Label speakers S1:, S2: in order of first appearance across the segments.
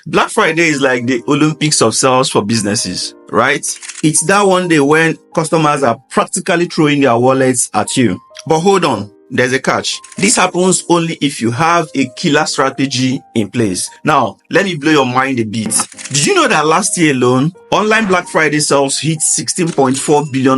S1: Black Friday is like the Olympics of sales for businesses, right? It's that one day when customers are practically throwing their wallets at you. But hold on. There's a catch. This happens only if you have a killer strategy in place. Now, let me blow your mind a bit. Did you know that last year alone, online Black Friday sales hit $16.4 billion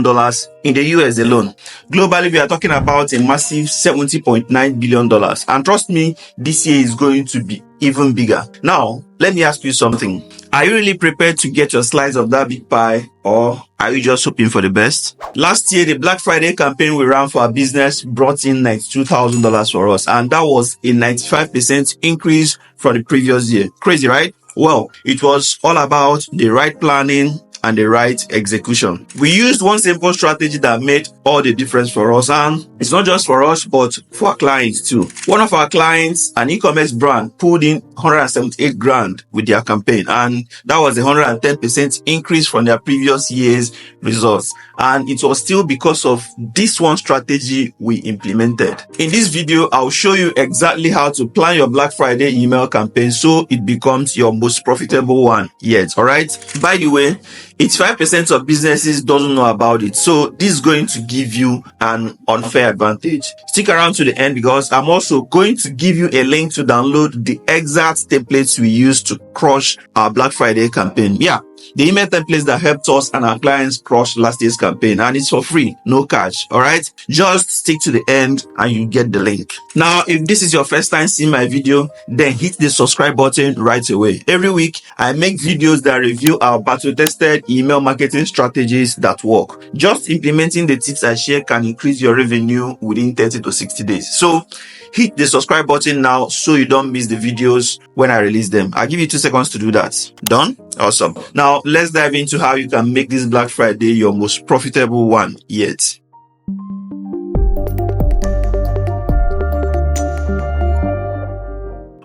S1: in the US alone? Globally, we are talking about a massive $70.9 billion. And trust me, this year is going to be even bigger. Now, let me ask you something. Are you really prepared to get your slice of that big pie, or are you just hoping for the best? Last year, the Black Friday campaign we ran for our business brought in $92,000 for us, and that was a 95% increase from the previous year. Crazy, right? Well, it was all about the right planning and the right execution. We used one simple strategy that made all the difference for us, and it's not just for us, but for our clients too. One of our clients, an e-commerce brand, pulled in 178 grand with their campaign, and that was a 110% increase from their previous year's results. And it was still because of this one strategy we implemented. In this video, I'll show you exactly how to plan your Black Friday email campaign so it becomes your most profitable one yet. All right. By the way, 85% of businesses doesn't know about it. So this is going to give you an unfair advantage. Stick around to the end because I'm also going to give you a link to download the exact templates we use to crush our Black Friday campaign. Yeah, the email templates that helped us and our clients crush last year's campaign, and it's for free, no catch. All right, just stick to the end and you get the link. Now, if this is your first time seeing my video, then hit the subscribe button right away. Every week, I make videos that review our battle-tested email marketing strategies that work. Just implementing the tips I share can increase your revenue within 30 to 60 days. So hit the subscribe button now so you don't miss the videos when I release them. I'll give you 2 seconds to do that. Done? Awesome. Now let's dive into how you can make this Black Friday your most profitable one yet.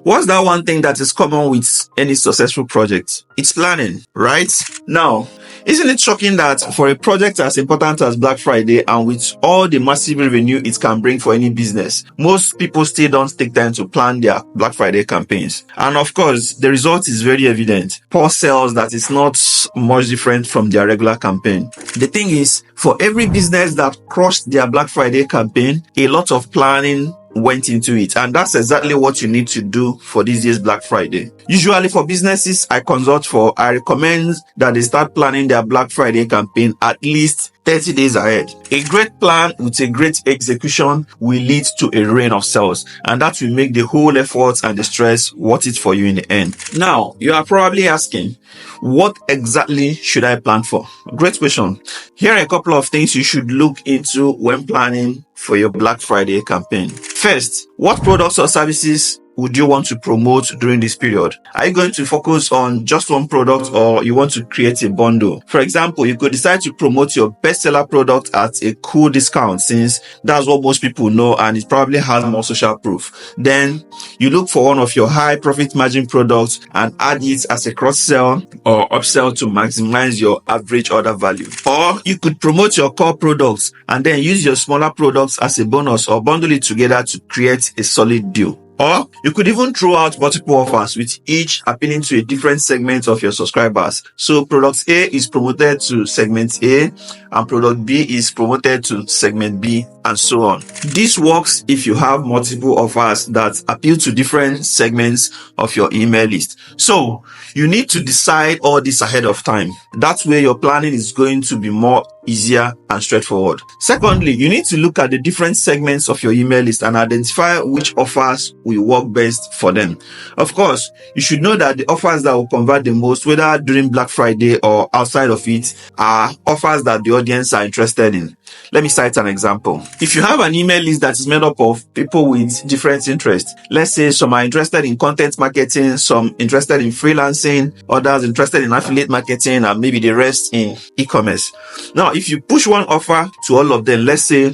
S1: What's that one thing that is common with any successful project? It's planning, right? Now, isn't it shocking that for a project as important as Black Friday and with all the massive revenue it can bring for any business, most people still don't take time to plan their Black Friday campaigns? And of course, the result is very evident. Poor sales that is not much different from their regular campaign. The thing is, for every business that crushed their Black Friday campaign, a lot of planning went into it, and that's exactly what you need to do for this year's Black Friday. Usually for businesses I consult for, I recommend that they start planning their Black Friday campaign at least 30 days ahead. A great plan with a great execution will lead to a rain of sales, and that will make the whole effort and the stress worth it for you in the end. Now, you are probably asking, what exactly should I plan for? Great question. Here are a couple of things you should look into when planning for your Black Friday campaign. First, what products or services would you want to promote during this period? Are you going to focus on just one product, or you want to create a bundle? For example, you could decide to promote your bestseller product at a cool discount, since that's what most people know and it probably has more social proof. Then you look for one of your high profit margin products and add it as a cross-sell or upsell to maximize your average order value. Or you could promote your core products and then use your smaller products as a bonus or bundle it together to create a solid deal. Or you could even throw out multiple offers with each appealing to a different segment of your subscribers. So product A is promoted to segment A and product B is promoted to segment B, and so on. This works if you have multiple offers that appeal to different segments of your email list. So you need to decide all this ahead of time. That way your planning is going to be more easier and straightforward. Secondly, you need to look at the different segments of your email list and identify which offers will work best for them. Of course, you should know that the offers that will convert the most, whether during Black Friday or outside of it, are offers that the audience are interested in. Let me cite an example. If you have an email list that is made up of people with different interests, let's say some are interested in content marketing, some interested in freelancing, others interested in affiliate marketing, and maybe the rest in e-commerce. Now, if you push one offer to all of them, let's say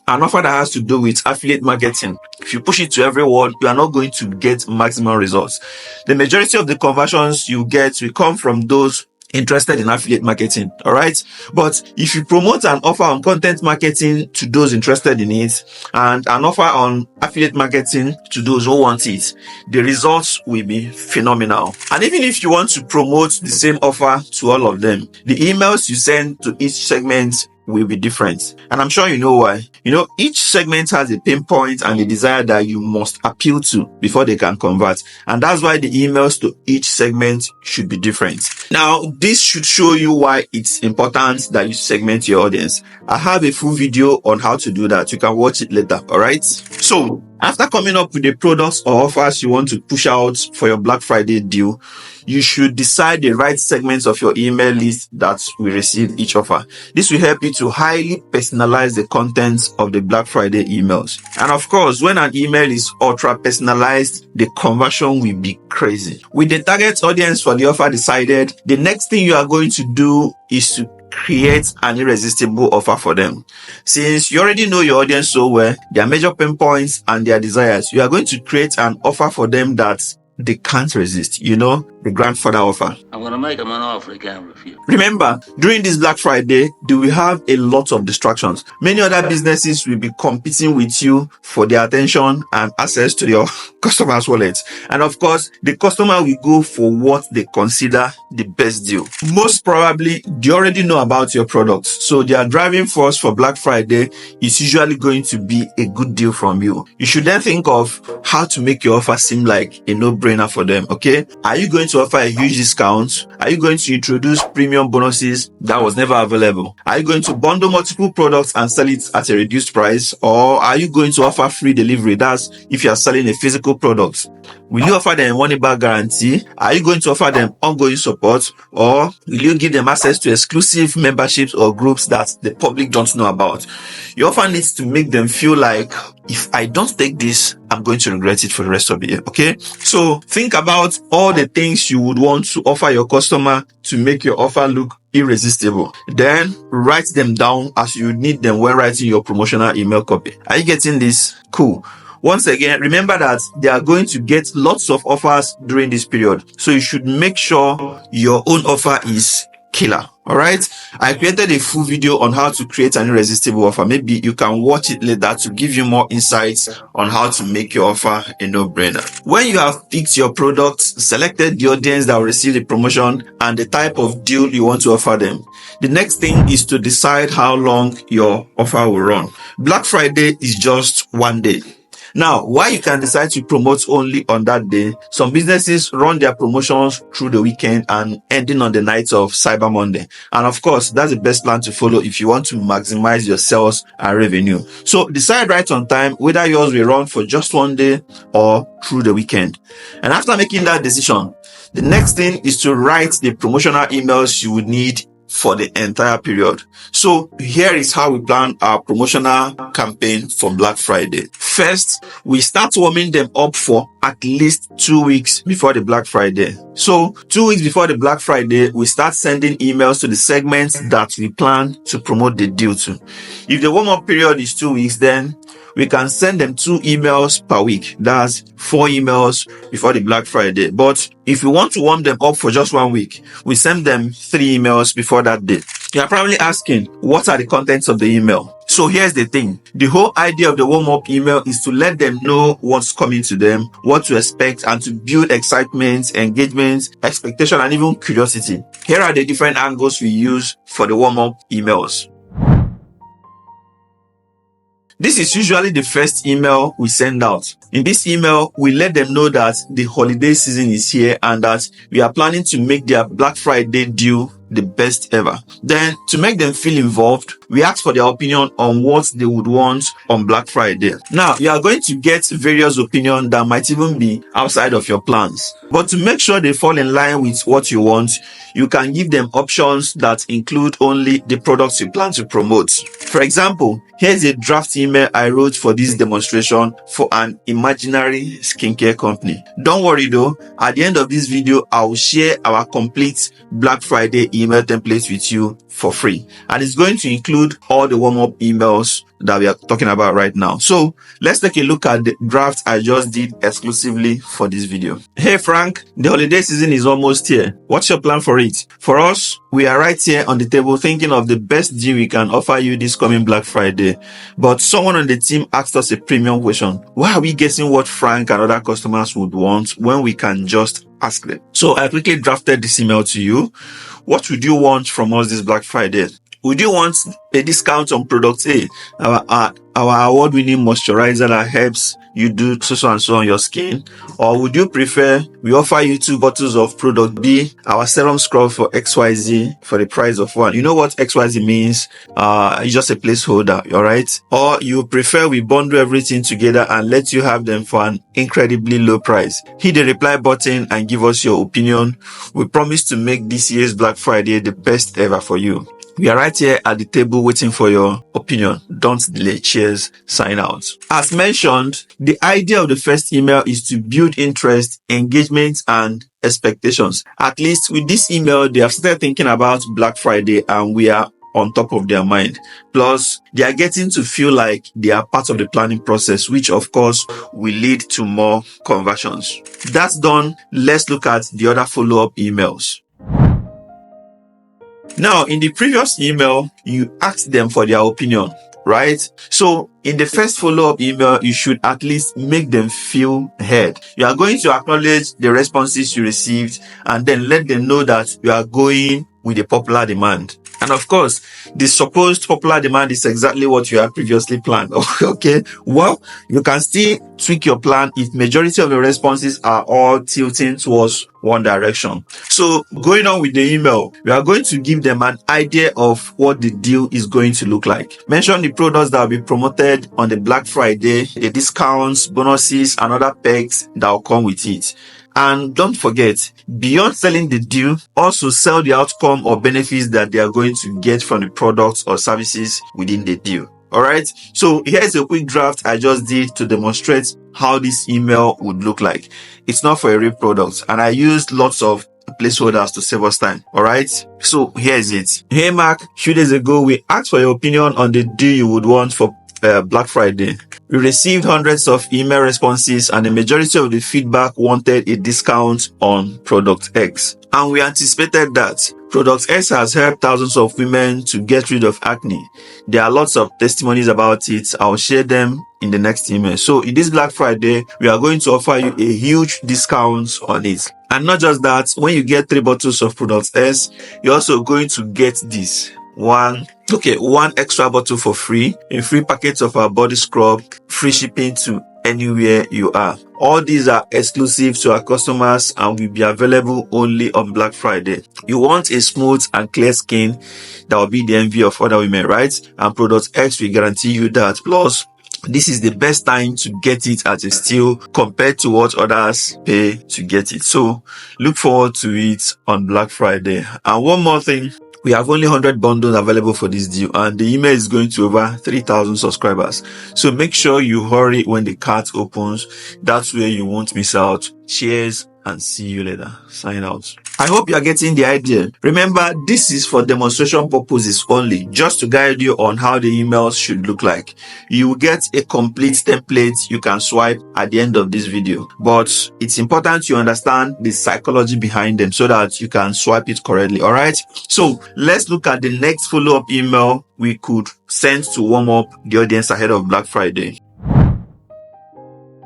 S1: an offer that has to do with affiliate marketing, if you push it to everyone, you are not going to get maximum results. The majority of the conversions you get will come from those interested in affiliate marketing. All right. But if you promote an offer on content marketing to those interested in it and an offer on affiliate marketing to those who want it, the results will be phenomenal. And even if you want to promote the same offer to all of them, the emails you send to each segment will be different. And I'm sure you know why. Each segment has a pain point and a desire that you must appeal to before they can convert. And that's why the emails to each segment should be different. Now, this should show you why it's important that you segment your audience. I have a full video on how to do that. You can watch it later. All right. So after coming up with the products or offers you want to push out for your Black Friday deal, you should decide the right segments of your email list that will receive each offer. This will help you to highly personalize the contents of the Black Friday emails. And of course, when an email is ultra personalized, the conversion will be crazy. With the target audience for the offer decided, the next thing you are going to do is to create an irresistible offer for them. Since you already know your audience so well, their major pain points and their desires, you are going to create an offer for them that they can't resist. The grandfather offer.
S2: I'm going to make them an offer they can't refuse.
S1: Remember, during this Black Friday, you will have a lot of distractions. Many other businesses will be competing with you for their attention and access to your customers' wallets. And of course, the customer will go for what they consider the best deal. Most probably, they already know about your products. So their driving force for Black Friday is usually going to be a good deal from you. You should then think of how to make your offer seem like a no-brainer for them, okay? Are you going to offer a huge discount? Are you going to introduce premium bonuses that was never available? Are you going to bundle multiple products and sell it at a reduced price? Or are you going to offer free delivery? That's if you are selling a physical product. Will you offer them money back guarantee? Are you going to offer them ongoing support? Or will you give them access to exclusive memberships or groups that the public don't know about? Your offer needs to make them feel like, if I don't take this, I'm going to regret it for the rest of the year. Okay. So think about all the things you would want to offer your customer to make your offer look irresistible. Then write them down as you need them when writing your promotional email copy. Are you getting this? Cool. Once again, remember that they are going to get lots of offers during this period. So you should make sure your own offer is killer. All right. I created a full video on how to create an irresistible offer. Maybe you can watch it later to give you more insights on how to make your offer a no-brainer. When you have picked your products, selected the audience that will receive the promotion and the type of deal you want to offer them, the next thing is to decide how long your offer will run. Black Friday is just one day. Now, why you can decide to promote only on that day, some businesses run their promotions through the weekend and ending on the night of Cyber Monday. And of course, that's the best plan to follow if you want to maximize your sales and revenue. So decide right on time whether yours will run for just one day or through the weekend. And after making that decision, the next thing is to write the promotional emails you would need for the entire period. So here is how we plan our promotional campaign for Black Friday. First, we start warming them up for at least 2 weeks before the Black Friday. So 2 weeks before the Black Friday, we start sending emails to the segments that we plan to promote the deal to. If the warm-up period is 2 weeks, then we can send them 2 emails per week. That's 4 emails before the Black Friday. But if we want to warm them up for just 1 week, we send them 3 emails before that day. You are probably asking, what are the contents of the email? So here's the thing. The whole idea of the warm-up email is to let them know what's coming to them, what to expect, and to build excitement, engagement, expectation, and even curiosity. Here are the different angles we use for the warm-up emails. This is usually the first email we send out. In this email, we let them know that the holiday season is here and that we are planning to make their Black Friday deal the best ever. Then, to make them feel involved, we ask for their opinion on what they would want on Black Friday. Now, you are going to get various opinions that might even be outside of your plans. But to make sure they fall in line with what you want, you can give them options that include only the products you plan to promote. For example, here's a draft email I wrote for this demonstration for an imaginary skincare company. Don't worry though, at the end of this video, I will share our complete Black Friday email template with you for free. And it's going to include include all the warm-up emails that we are talking about right now. So let's take a look at the draft I just did exclusively for this video. Hey Frank, the holiday season is almost here. What's your plan for it? For us, we are right here on the table thinking of the best deal we can offer you this coming Black Friday. But someone on the team asked us a premium question. Why are we guessing what Frank and other customers would want when we can just ask them? So I quickly drafted this email to you. What would you want from us this Black Friday? Would you want a discount on product A, our award-winning moisturizer that helps you do so and so on your skin? Or would you prefer we offer you 2 bottles of product B, our serum scrub for XYZ for the price of 1? You know what XYZ means? It's just a placeholder, alright? Or you prefer we bundle everything together and let you have them for an incredibly low price? Hit the reply button and give us your opinion. We promise to make this year's Black Friday the best ever for you. We are right here at the table waiting for your opinion. Don't delay. Cheers. Sign out. As mentioned, the idea of the first email is to build interest, engagement, and expectations. At least with this email, they have started thinking about Black Friday and we are on top of their mind. Plus, they are getting to feel like they are part of the planning process, which of course will lead to more conversions. That's done. Let's look at the other follow-up emails. Now, in the previous email, you asked them for their opinion, right? So in the first follow-up email, you should at least make them feel heard. You are going to acknowledge the responses you received and then let them know that you are going with a popular demand. And of course, the supposed popular demand is exactly what you had previously planned. Okay, well, you can still tweak your plan if majority of the responses are all tilting towards one direction. So going on with the email, we are going to give them an idea of what the deal is going to look like. Mention the products that will be promoted on the Black Friday, the discounts, bonuses, and other perks that will come with it. And don't forget, beyond selling the deal, also sell the outcome or benefits that they are going to get from the products or services within the deal. Alright, so here's a quick draft I just did to demonstrate how this email would look like. It's not for a real product, and I used lots of placeholders to save us time. Alright, so here's it. Hey Mark, 2 days ago we asked for your opinion on the deal you would want for Black Friday. We received hundreds of email responses and the majority of the feedback wanted a discount on product X. And we anticipated that. Product X has helped thousands of women to get rid of acne. There are lots of testimonies about it. I'll share them in the next email. So in this Black Friday, we are going to offer you a huge discount on it. And not just that, when you get 3 bottles of Product S, you're also going to get this. One extra bottle for free, a free packet of our body scrub, free shipping to anywhere you are. All these are exclusive to our customers and will be available only on Black Friday. You want a smooth and clear skin that will be the envy of other women, right? And Product X will guarantee you that. Plus, this is the best time to get it at a steal compared to what others pay to get it. So look forward to it on Black Friday. And one more thing, we have only 100 bundles available for this deal and the email is going to over 3,000 subscribers. So make sure you hurry when the cart opens. That's where you won't miss out. Cheers and see you later. Sign out. I hope you are getting the idea. Remember, this is for demonstration purposes only, just to guide you on how the emails should look like. You will get a complete template you can swipe at the end of this video, but it's important you understand the psychology behind them so that you can swipe it correctly. All right. So let's look at the next follow-up email we could send to warm up the audience ahead of Black Friday.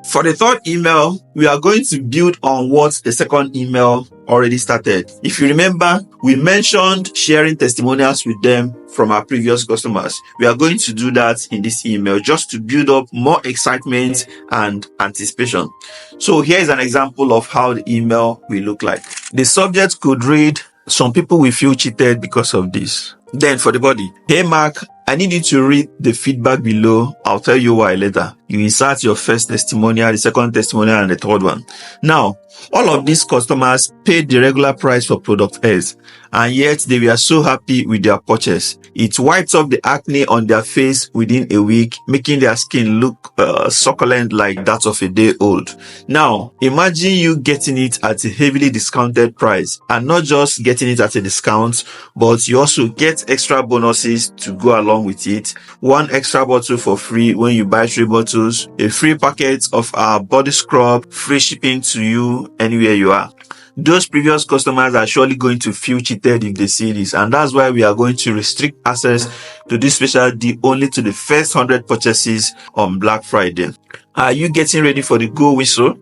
S1: For the third email, we are going to build on what the second email already started. If you remember, we mentioned sharing testimonials with them from our previous customers. We are going to do that in this email just to build up more excitement and anticipation. So here is an example of how the email will look like. The subject could read, "Some people will feel cheated because of this." Then for the body, "Hey Mark, I need you to read the feedback below. I'll tell you why later. You insert your first testimonial, the second testimonial, and the third one. Now, all of these customers paid the regular price for product S, and yet they were so happy with their purchase. It wiped off the acne on their face within a week, making their skin look succulent like that of a day old. Now, imagine you getting it at a heavily discounted price, and not just getting it at a discount, but you also get extra bonuses to go along with it. One extra bottle for free when you buy 3 bottles, a free packet of our body scrub, free shipping to you anywhere you are. Those previous customers are surely going to feel cheated if they see this, and that's why we are going to restrict access to this special deal only to the first 100 purchases on Black Friday. Are you getting ready for the go whistle?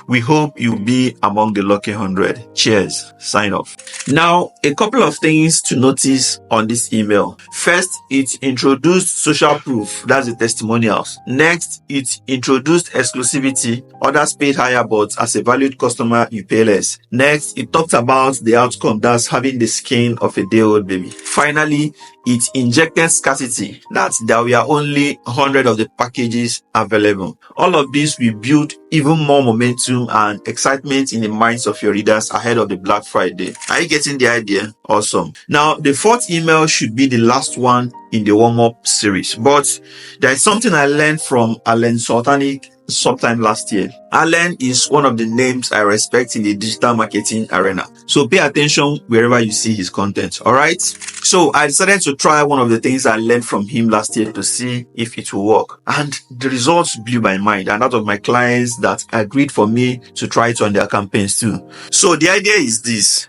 S1: We hope you'll be among the lucky 100. Cheers. Sign off. Now, a couple of things to notice on this email. First, it introduced social proof. That's the testimonials. Next, it introduced exclusivity. Others paid higher, but as a valued customer, you pay less. Next, it talked about the outcome. That's having the skin of a day-old baby. Finally, it injected scarcity, that there were only 100 of the packages available. All of this will build even more momentum and excitement in the minds of your readers ahead of the Black Friday. Are you getting the idea? Awesome. Now, the fourth email should be the last one in the warm-up series, but there is something I learned from Alan Sultanic sometime last year. Alan is one of the names I respect in the digital marketing arena. So pay attention wherever you see his content. All right. So I decided to try one of the things I learned from him last year to see if it will work. And the results blew my mind and that of my clients that agreed for me to try it on their campaigns too. So the idea is this.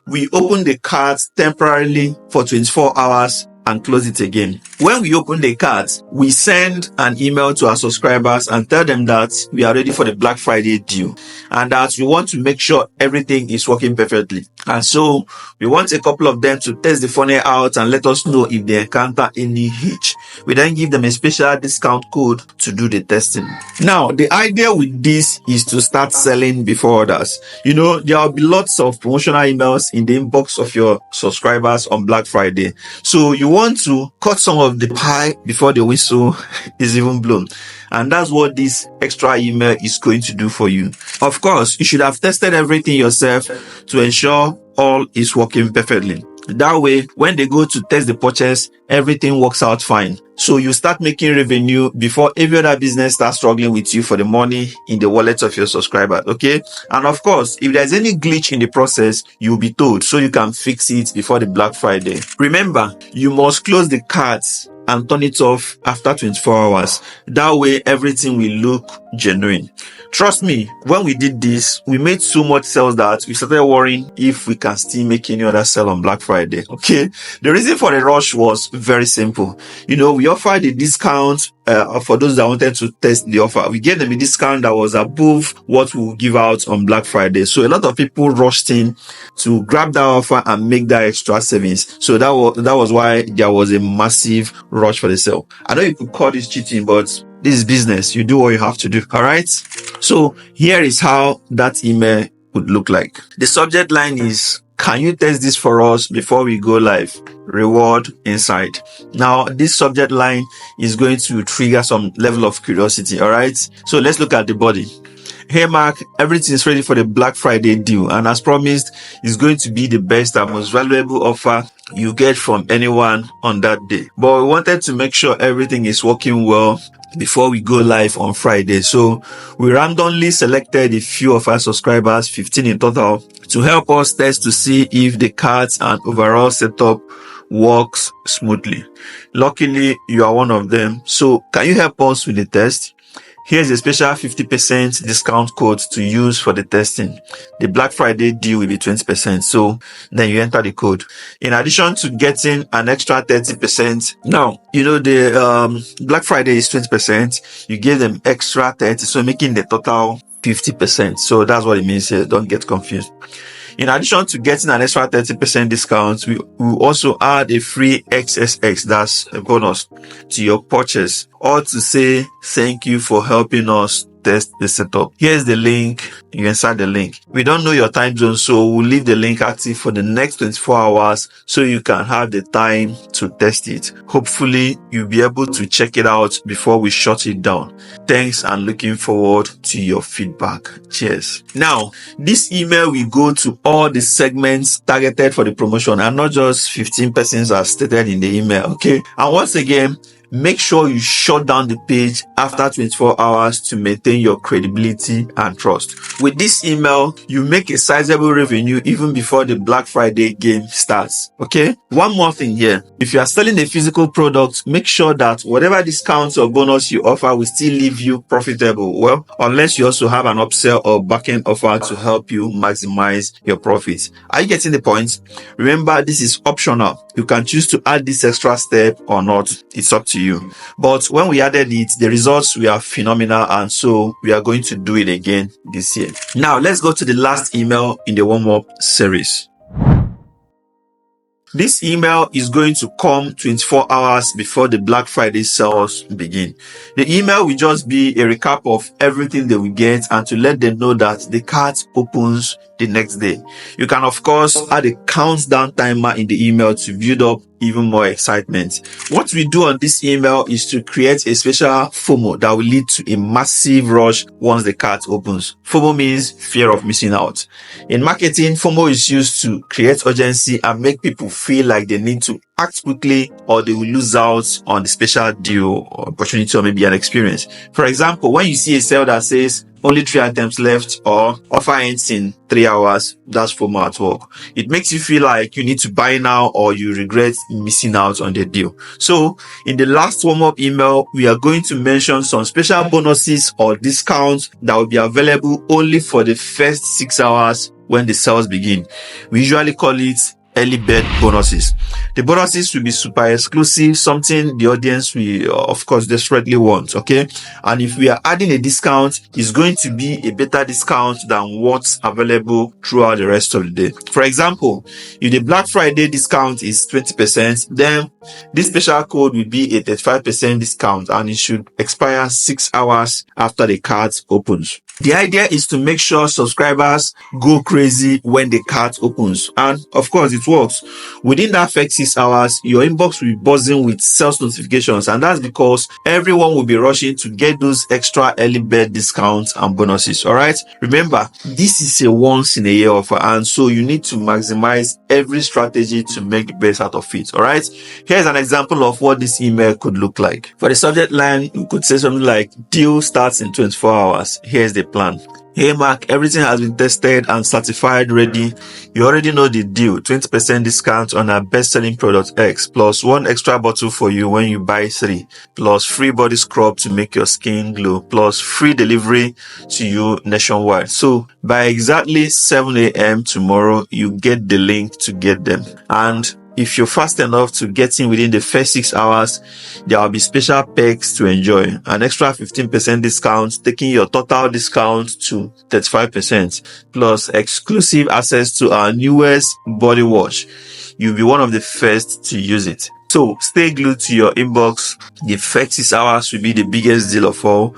S1: We open the cards temporarily for 24 hours and close it again. When we open the cards, we send an email to our subscribers and tell them that we are ready for the Black Friday deal and that we want to make sure everything is working perfectly. And so we want a couple of them to test the funnel out and let us know if they encounter any hitch. We then give them a special discount code to do the testing. Now, the idea with this is to start selling before others. You know, there will be lots of promotional emails in the inbox of your subscribers on Black Friday. So you want to cut some of the pie before the whistle is even blown. And that's what this extra email is going to do for you. Of course, you should have tested everything yourself to ensure all is working perfectly. That way, when they go to test the purchase, everything works out fine. So you start making revenue before every other business starts struggling with you for the money in the wallets of your subscribers. Okay. And of course, if there's any glitch in the process, you'll be told so you can fix it before the Black Friday. Remember, you must close the cards and turn it off after 24 hours. That way, everything will look genuine. Trust me, when we did this, we made so much sales that we started worrying if we can still make any other sale on Black Friday. Okay. The reason for the rush was very simple. You know, we offered a discount for those that wanted to test the offer. We gave them a discount that was above what we will give out on Black Friday. So a lot of people rushed in to grab that offer and make that extra savings. So that was why there was a massive rush for the sale. I know you could call this cheating, but this is business. You do what you have to do. All right. So here is how that email would look like. The subject line is, can you test this for us before we go live? Reward inside. Now, this subject line is going to trigger some level of curiosity. All right. So let's look at the body. Hey Mark, everything is ready for the Black Friday deal, and as promised, it's going to be the best and most valuable offer you get from anyone on that day. But we wanted to make sure everything is working well before we go live on Friday. So we randomly selected a few of our subscribers, 15 in total, to help us test to see if the cards and overall setup works smoothly. Luckily, you are one of them. So can you help us with the test? Here's a special 50% discount code to use for the testing. The Black Friday deal will be 20%. So then you enter the code. In addition to getting an extra 30%. Now, you know, the Black Friday is 20%. You give them extra 30. So making the total 50%. So that's what it means here. Don't get confused. In addition to getting an extra 30% discount, we will also add a free XSX, that's a bonus, to your purchase, or to say thank you for helping us test the setup. Here's the link. You insert the link. We don't know your time zone, so we'll leave the link active for the next 24 hours so you can have the time to test it. Hopefully, you'll be able to check it out before we shut it down. Thanks, and looking forward to your feedback. Cheers. Now, this email will go to all the segments targeted for the promotion and not just 15 persons as stated in the email. Okay. And once again, make sure you shut down the page after 24 hours to maintain your credibility and trust. With this email, you make a sizable revenue even before the Black Friday game starts. Okay? One more thing here. If you are selling a physical product, make sure that whatever discounts or bonus you offer will still leave you profitable. Well, unless you also have an upsell or backend offer to help you maximize your profits. Are you getting the point? Remember, this is optional. You can choose to add this extra step or not. It's up to you. But when we added it, the results were phenomenal, and so we are going to do it again this year. Now, let's go to the last email in the warm-up series. This email is going to come 24 hours before the Black Friday sales begin. The email will just be a recap of everything they will get and to let them know that the cart opens the next day. You can, of course, add a countdown timer in the email to build up even more excitement. What we do on this email is to create a special FOMO that will lead to a massive rush once the cart opens. FOMO means fear of missing out. In marketing, FOMO is used to create urgency and make people feel like they need to act quickly or they will lose out on the special deal or opportunity or maybe an experience. For example, when you see a sale that says only 3 items left or offer ends in 3 hours, that's FOMO at work. It makes you feel like you need to buy now or you regret missing out on the deal. So in the last warm-up email, we are going to mention some special bonuses or discounts that will be available only for the first 6 hours when the sales begin. We usually call it early bird bonuses. The bonuses will be super exclusive, something the audience will, of course, desperately want. Okay. And if we are adding a discount, it's going to be a better discount than what's available throughout the rest of the day. For example, if the Black Friday discount is 20%, then this special code will be a 35% discount and it should expire 6 hours after the cart opens. The idea is to make sure subscribers go crazy when the cart opens. And of course, it works. Within that first 6 hours, your inbox will be buzzing with sales notifications. And that's because everyone will be rushing to get those extra early bird discounts and bonuses. All right. Remember, this is a once in a year offer. And so you need to maximize every strategy to make the best out of it. All right. Here's an example of what this email could look like. For the subject line, you could say something like deal starts in 24 hours. Here's the plan. Hey Mark, everything has been tested and certified ready. You already know the deal. 20% discount on our best-selling product X, plus 1 extra bottle for you when you buy 3, plus free body scrub to make your skin glow, plus free delivery to you nationwide. So by exactly 7 a.m. tomorrow, you get the link to get them. And if you're fast enough to get in within the first 6 hours, there will be special perks to enjoy. An extra 15% discount, taking your total discount to 35%, plus exclusive access to our newest body wash. You'll be one of the first to use it. So stay glued to your inbox. The first 6 hours will be the biggest deal of all.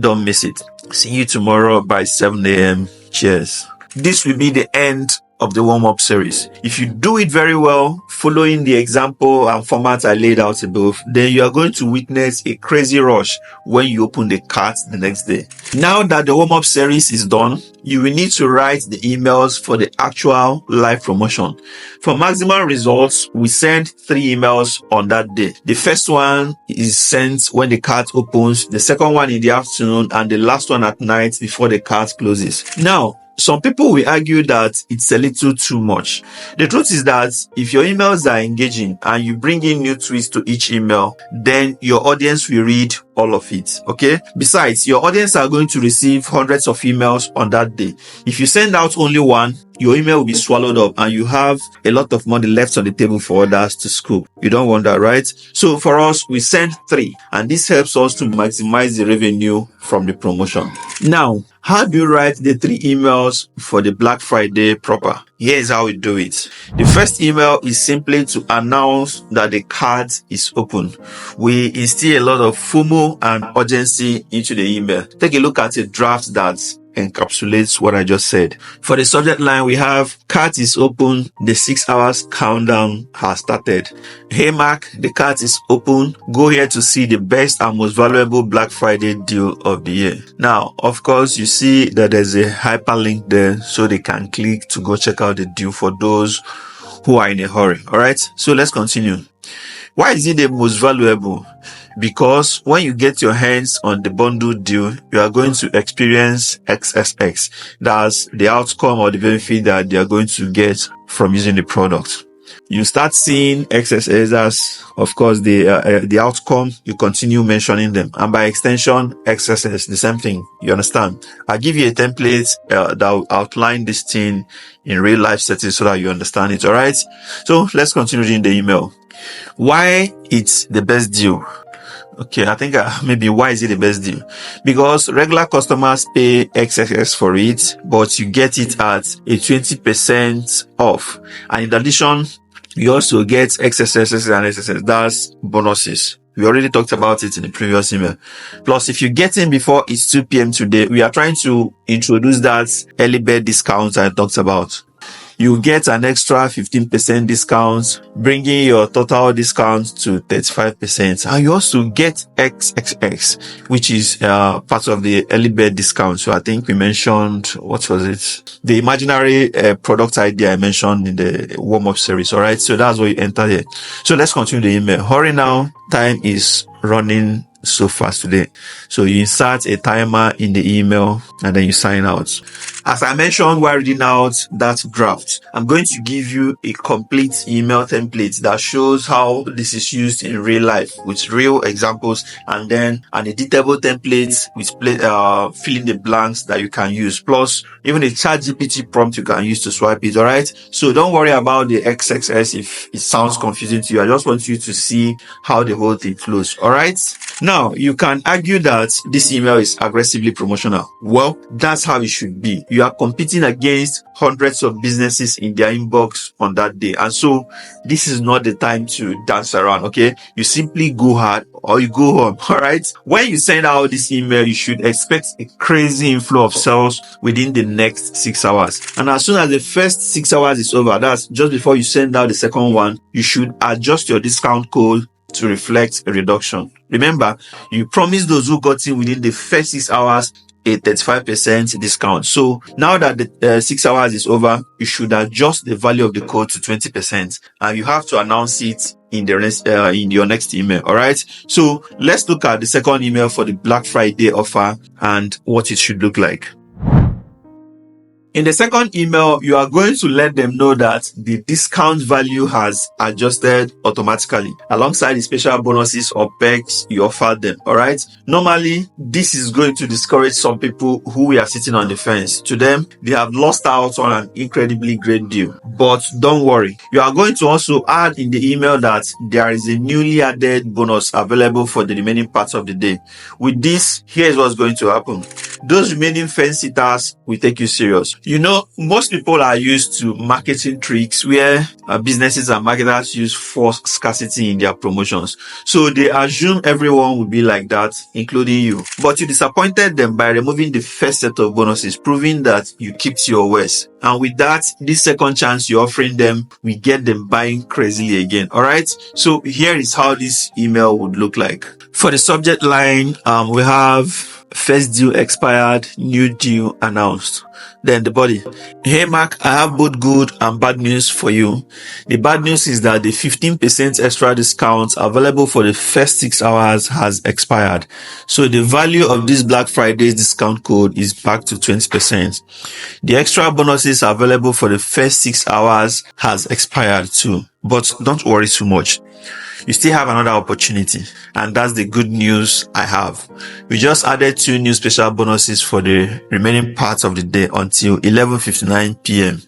S1: Don't miss it. See you tomorrow by 7 a.m. Cheers. This will be the end of the warm-up series. If you do it very well, following the example and format I laid out above, then you are going to witness a crazy rush when you open the cart the next day. Now that the warm-up series is done, you will need to write the emails for the actual live promotion. For maximum results, we send 3 emails on that day. The first one is sent when the cart opens, the second one in the afternoon, and the last one at night before the cart closes. Now, some people will argue that it's a little too much. The truth is that if your emails are engaging and you bring in new tweets to each email, then your audience will read all of it. Okay. Besides, your audience are going to receive hundreds of emails on that day. If you send out only one, your email will be swallowed up and you have a lot of money left on the table for others to scoop. You don't want that, right? So for us, we send 3 and this helps us to maximize the revenue from the promotion. Now, how do you write the 3 emails for the Black Friday proper? Here's how we do it. The first email is simply to announce that the card is open. We instill a lot of FOMO and urgency into the email. Take a look at a draft that encapsulates what I just said. For the subject line, we have cart is open, the 6 hours countdown has started. Hey Mark, the cart is open. Go here to see the best and most valuable Black Friday deal of the year. Now, of course, you see that there's a hyperlink there so they can click to go check out the deal for those who are in a hurry. All right, so let's continue. Why is it the most valuable? Because when you get your hands on the bundle deal, you are going to experience XXX. That's the outcome or the benefit that they are going to get from using the product. You start seeing XXS as, of course, the outcome. You continue mentioning them, and by extension, XSS, the same thing. You understand? I'll give you a template that will outline this thing in real life settings so that you understand it. All right. So let's continue reading the email. Why it's the best deal? Okay, I think maybe why is it the best deal? Because regular customers pay XXX for it, but you get it at a 20% off. And in addition, you also get XSS and SSS. That's bonuses. We already talked about it in the previous email. Plus, if you get in before it's 2 p.m. today, we are trying to introduce that early bird discount I talked about. You get an extra 15% discount, bringing your total discount to 35%. And you also get XXX, which is part of the early bird discount. So I think we mentioned, what was it? The imaginary product idea I mentioned in the warm-up series. All right. So that's what you enter here. So let's continue the email. Hurry now. Time is running so fast today. So you insert a timer in the email and then you sign out. As I mentioned while reading out that draft, I'm going to give you a complete email template that shows how this is used in real life with real examples, and then an editable template with fill in the blanks that you can use, plus even a ChatGPT prompt you can use to swipe it. All right. So don't worry about the XXS if it sounds confusing to you. I just want you to see how the whole thing flows. All right. Now, you can argue that this email is aggressively promotional. Well, that's how it should be. You are competing against hundreds of businesses in their inbox on that day. And so this is not the time to dance around, okay? You simply go hard or you go home, all right? When you send out this email, you should expect a crazy inflow of sales within the next 6 hours. And as soon as the first 6 hours is over, that's just before you send out the second one, you should adjust your discount code to reflect a reduction. Remember, you promised those who got in within the first 6 hours a 35% discount. So now that the 6 hours is over, you should adjust the value of the code to 20%, and you have to announce it in the in your next email. All right. So let's look at the second email for the Black Friday offer and what it should look like. In the second email, you are going to let them know that the discount value has adjusted automatically alongside the special bonuses or perks you offered them. All right. Normally, this is going to discourage some people who are sitting on the fence. To them, they have lost out on an incredibly great deal. But don't worry. You are going to also add in the email that there is a newly added bonus available for the remaining parts of the day. With this, here's what's going to happen. Those remaining fence sitters will take you serious. You know, most people are used to marketing tricks where businesses and marketers use false scarcity in their promotions. So they assume everyone will be like that, including you. But you disappointed them by removing the first set of bonuses, proving that you kept your words. And with that, this second chance you're offering them, we get them buying crazily again. All right. So here is how this email would look like. For the subject line, we have first deal expired, new deal announced. Then the body. Hey Mark, I have both good and bad news for you. The bad news is that the 15% extra discount available for the first 6 hours has expired. So the value of this Black Friday discount code is back to 20%. The extra bonuses available for the first 6 hours has expired too. But don't worry too much. You still have another opportunity, and that's the good news I have. We just added 2 new special bonuses for the remaining parts of the day until 11:59 p.m.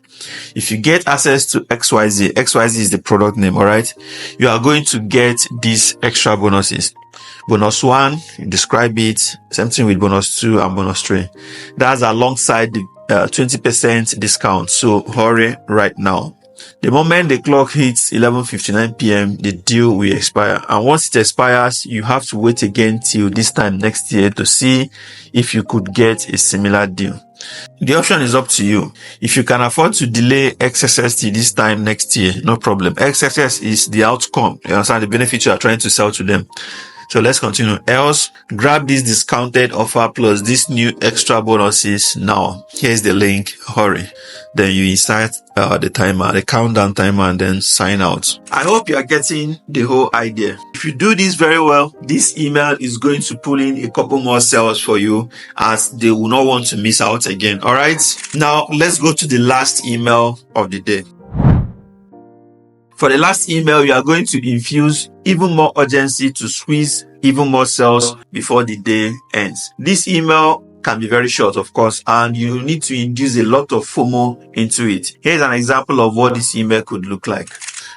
S1: If you get access to XYZ is the product name, alright? You are going to get these extra bonuses. Bonus 1, you describe it, same thing with bonus 2 and bonus 3. That's alongside the 20% discount. So hurry right now. The moment the clock hits 11:59 p.m., the deal will expire. And once it expires, you have to wait again till this time next year to see if you could get a similar deal. The option is up to you. If you can afford to delay XSS till this time next year, no problem. XSS is the outcome. You understand the benefit you are trying to sell to them. So let's continue. Else, grab this discounted offer plus these new extra bonuses now. Here's the link. Hurry. Then you insert the timer, the countdown timer, and then sign out. I hope you are getting the whole idea. If you do this very well, this email is going to pull in a couple more sales for you, as they will not want to miss out again. All right. Now let's go to the last email of the day. For the last email, you are going to infuse even more urgency to squeeze even more sales before the day ends. This email can be very short, of course, and you need to induce a lot of FOMO into it. Here's an example of what this email could look like.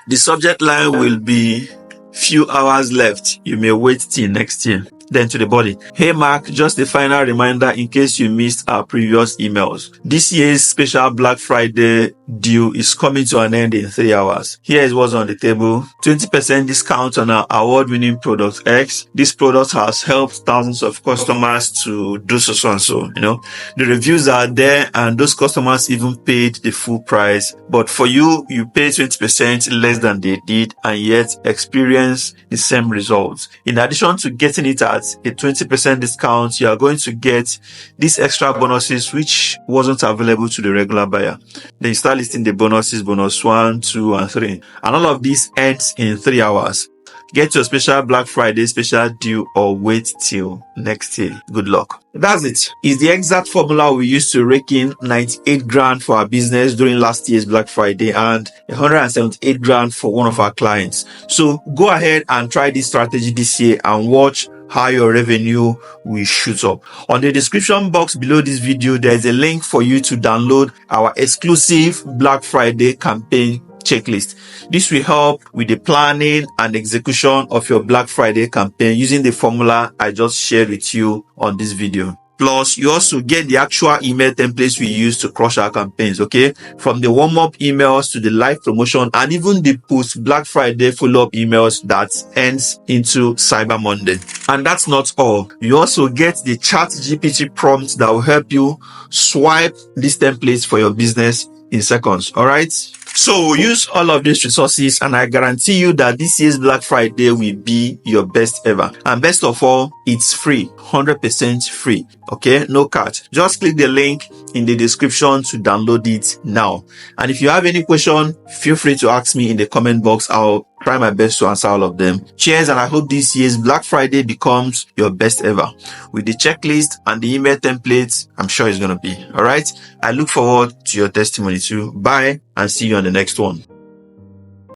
S1: The subject line will be "few hours left. You may wait till next year." Then to the body. Hey Mark, just a final reminder in case you missed our previous emails. This year's special Black Friday deal is coming to an end in 3 hours. Here is what's on the table. 20% discount on our award-winning product X. This product has helped thousands of customers to do so and so. The reviews are there and those customers even paid the full price. But for you, you pay 20% less than they did and yet experience the same results. In addition to getting it at a 20% discount, you are going to get these extra bonuses which wasn't available to the regular buyer. Then you start listing the bonuses, bonus 1, 2, and 3. And all of this ends in 3 hours. Get your special Black Friday special deal or wait till next year. Good luck. That's it. It's the exact formula we used to rake in 98 grand for our business during last year's Black Friday and 178 grand for one of our clients. So go ahead and try this strategy this year and watch how your revenue will shoot up. On the description box below this video, there's a link for you to download our exclusive Black Friday campaign checklist. This will help with the planning and execution of your Black Friday campaign using the formula I just shared with you on this video. Plus, you also get the actual email templates we use to crush our campaigns, okay? From the warm-up emails to the live promotion and even the post-Black Friday follow-up emails that ends into Cyber Monday. And that's not all. You also get the ChatGPT prompts that will help you swipe these templates for your business in seconds, all right? So use all of these resources and I guarantee you that this year's Black Friday will be your best ever. And best of all, it's free, 100% free. Okay, no catch. Just click the link in the description to download it now. And if you have any question, feel free to ask me in the comment box. I'll try my best to answer all of them. Cheers, and I hope this year's Black Friday becomes your best ever. With the checklist and the email templates, I'm sure it's going to be. All right. I look forward to your testimony too. Bye and see you on the next one.